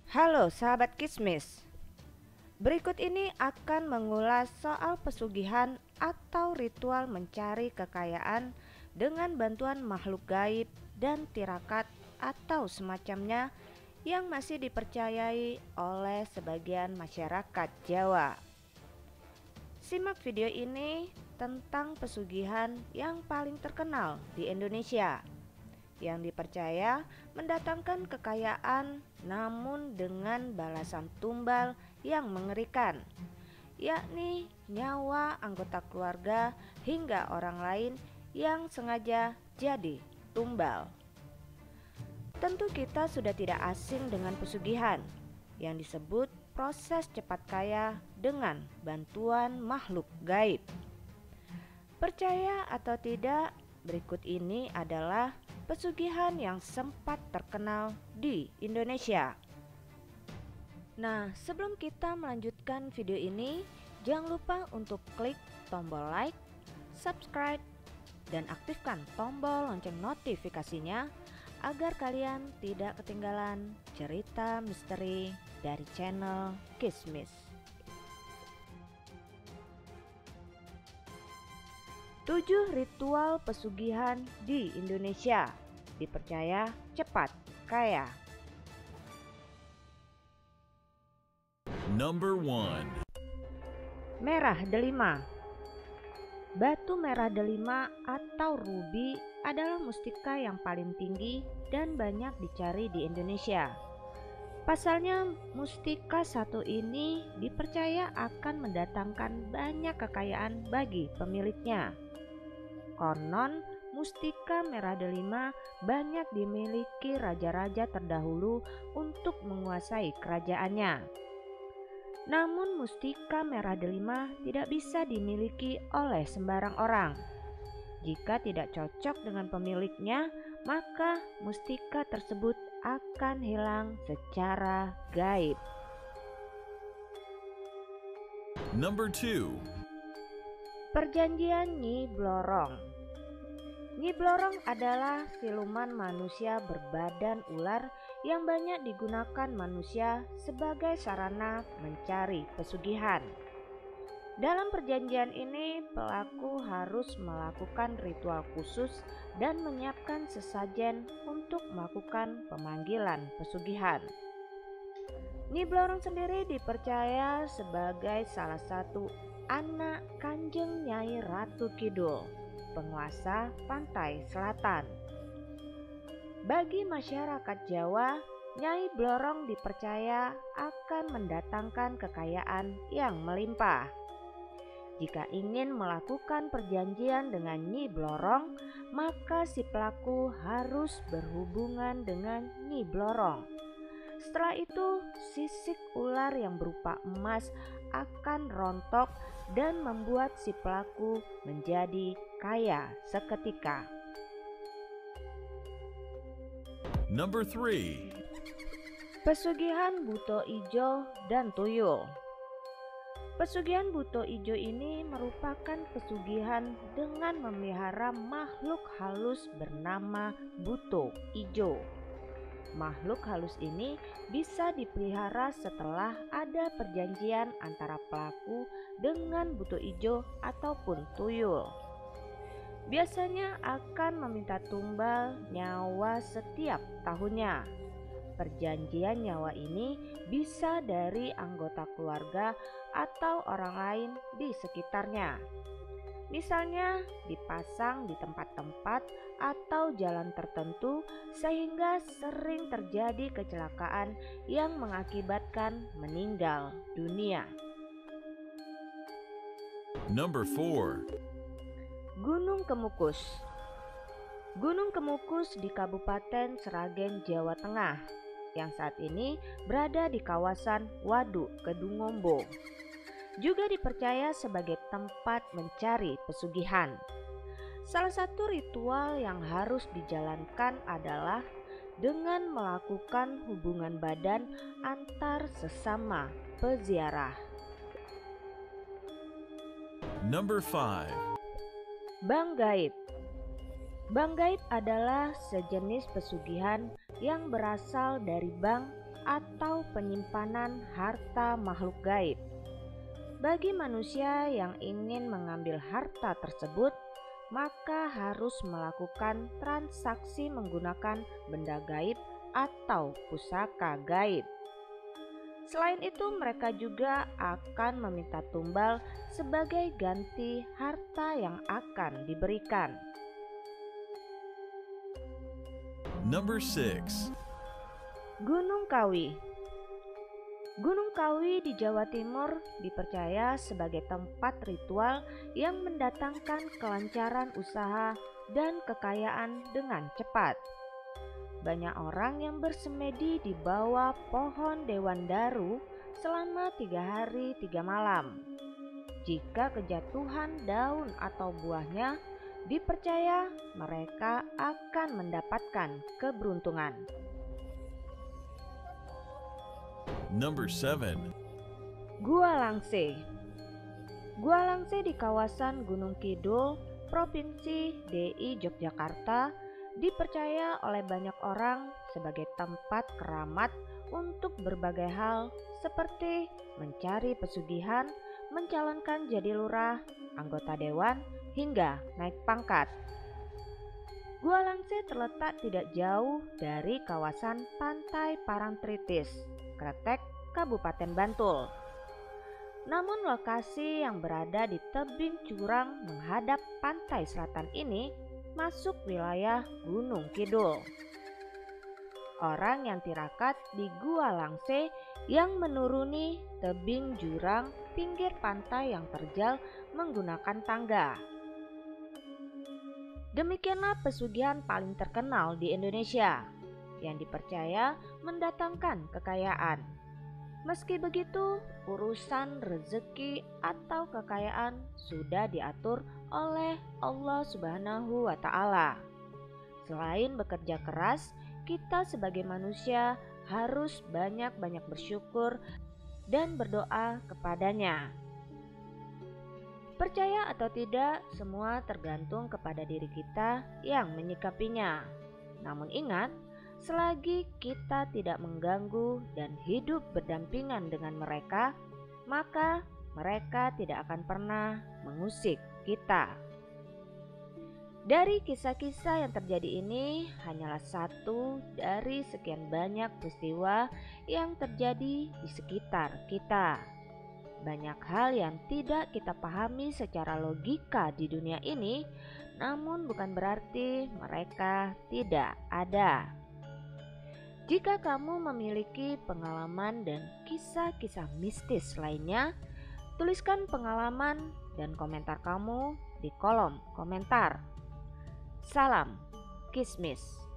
Halo sahabat Kismis. Berikut ini akan mengulas soal pesugihan atau ritual mencari kekayaan dengan bantuan makhluk gaib dan tirakat atau semacamnya yang masih dipercayai oleh sebagian masyarakat Jawa. Simak video ini tentang pesugihan yang paling terkenal di Indonesia, yang dipercaya mendatangkan kekayaan namun dengan balasan tumbal yang mengerikan, yakni nyawa anggota keluarga hingga orang lain yang sengaja jadi tumbal. Tentu kita sudah tidak asing dengan pesugihan yang disebut proses cepat kaya dengan bantuan makhluk gaib. Percaya atau tidak, berikut ini adalah pesugihan yang sempat terkenal di Indonesia. Nah, sebelum kita melanjutkan video ini, jangan lupa untuk klik tombol like, subscribe, dan aktifkan tombol lonceng notifikasinya agar kalian tidak ketinggalan cerita misteri dari channel Kismis. 7 ritual pesugihan di Indonesia dipercaya cepat kaya. Number 1. Merah delima. Batu merah delima atau rubi adalah mustika yang paling tinggi dan banyak dicari di Indonesia. Pasalnya, mustika satu ini dipercaya akan mendatangkan banyak kekayaan bagi pemiliknya. Konon, mustika merah delima banyak dimiliki raja-raja terdahulu untuk menguasai kerajaannya. Namun mustika merah delima tidak bisa dimiliki oleh sembarang orang. Jika tidak cocok dengan pemiliknya, maka mustika tersebut akan hilang secara gaib. Number 2. Perjanjian Nyi Blorong. Nyi Blorong adalah siluman manusia berbadan ular yang banyak digunakan manusia sebagai sarana mencari pesugihan. Dalam perjanjian ini, pelaku harus melakukan ritual khusus dan menyiapkan sesajen untuk melakukan pemanggilan pesugihan. Nyi Blorong sendiri dipercaya sebagai salah satu anak Kanjeng Nyai Ratu Kidul, penguasa pantai selatan. Bagi masyarakat Jawa, Nyai Blorong dipercaya akan mendatangkan kekayaan yang melimpah. Jika ingin melakukan perjanjian dengan Nyi Blorong, maka si pelaku harus berhubungan dengan Nyi Blorong. Setelah itu, sisik ular yang berupa emas akan rontok dan membuat si pelaku menjadi kaya seketika. Number 3. Pesugihan buto ijo dan tuyul. Pesugihan buto ijo ini merupakan pesugihan dengan memelihara makhluk halus bernama buto ijo. Makhluk halus ini bisa dipelihara setelah ada perjanjian antara pelaku dengan buto ijo ataupun tuyul. Biasanya akan meminta tumbal nyawa setiap tahunnya. Perjanjian nyawa ini bisa dari anggota keluarga atau orang lain di sekitarnya. Misalnya dipasang di tempat-tempat atau jalan tertentu sehingga sering terjadi kecelakaan yang mengakibatkan meninggal dunia. Number 4. Gunung Kemukus. Gunung Kemukus di Kabupaten Sragen, Jawa Tengah, yang saat ini berada di kawasan Waduk Kedungombo, juga dipercaya sebagai tempat mencari pesugihan. Salah satu ritual yang harus dijalankan adalah dengan melakukan hubungan badan antar sesama peziarah. Number 5. Bank gaib. Bank gaib adalah sejenis pesugihan yang berasal dari bank atau penyimpanan harta makhluk gaib. Bagi manusia yang ingin mengambil harta tersebut, maka harus melakukan transaksi menggunakan benda gaib atau pusaka gaib. Selain itu, mereka juga akan meminta tumbal sebagai ganti harta yang akan diberikan. Number 6. Gunung Kawi. Gunung Kawi di Jawa Timur dipercaya sebagai tempat ritual yang mendatangkan kelancaran usaha dan kekayaan dengan cepat. Banyak orang yang bersemedi di bawah pohon Dewan Daru selama 3 hari 3 malam. Jika kejatuhan daun atau buahnya, dipercaya mereka akan mendapatkan keberuntungan. Number 7. Gua Langse. Gua Langse di kawasan Gunung Kidul, Provinsi DI Yogyakarta, dipercaya oleh banyak orang sebagai tempat keramat untuk berbagai hal seperti mencari pesugihan, mencalonkan jadi lurah, anggota dewan, hingga naik pangkat. Gua Langse terletak tidak jauh dari kawasan Pantai Parangtritis, Kretek, Kabupaten Bantul. Namun lokasi yang berada di tebing jurang menghadap pantai selatan ini masuk wilayah Gunung Kidul. Orang yang tirakat di Gua Langse yang menuruni tebing jurang pinggir pantai yang terjal menggunakan tangga. Demikianlah pesugihan paling terkenal di Indonesia yang dipercaya mendatangkan kekayaan. Meski begitu, urusan rezeki atau kekayaan sudah diatur oleh Allah Subhanahu wa Ta'ala. Selain bekerja keras, kita sebagai manusia harus banyak-banyak bersyukur dan berdoa kepadanya. Percaya atau tidak, semua tergantung kepada diri kita yang menyikapinya. Namun ingat, selagi kita tidak mengganggu dan hidup berdampingan dengan mereka, maka mereka tidak akan pernah mengusik kita. Dari kisah-kisah yang terjadi ini hanyalah satu dari sekian banyak peristiwa yang terjadi di sekitar kita. Banyak hal yang tidak kita pahami secara logika di dunia ini, namun bukan berarti mereka tidak ada. Jika kamu memiliki pengalaman dan kisah-kisah mistis lainnya, tuliskan pengalaman dan komentar kamu di kolom komentar. Salam Kismis.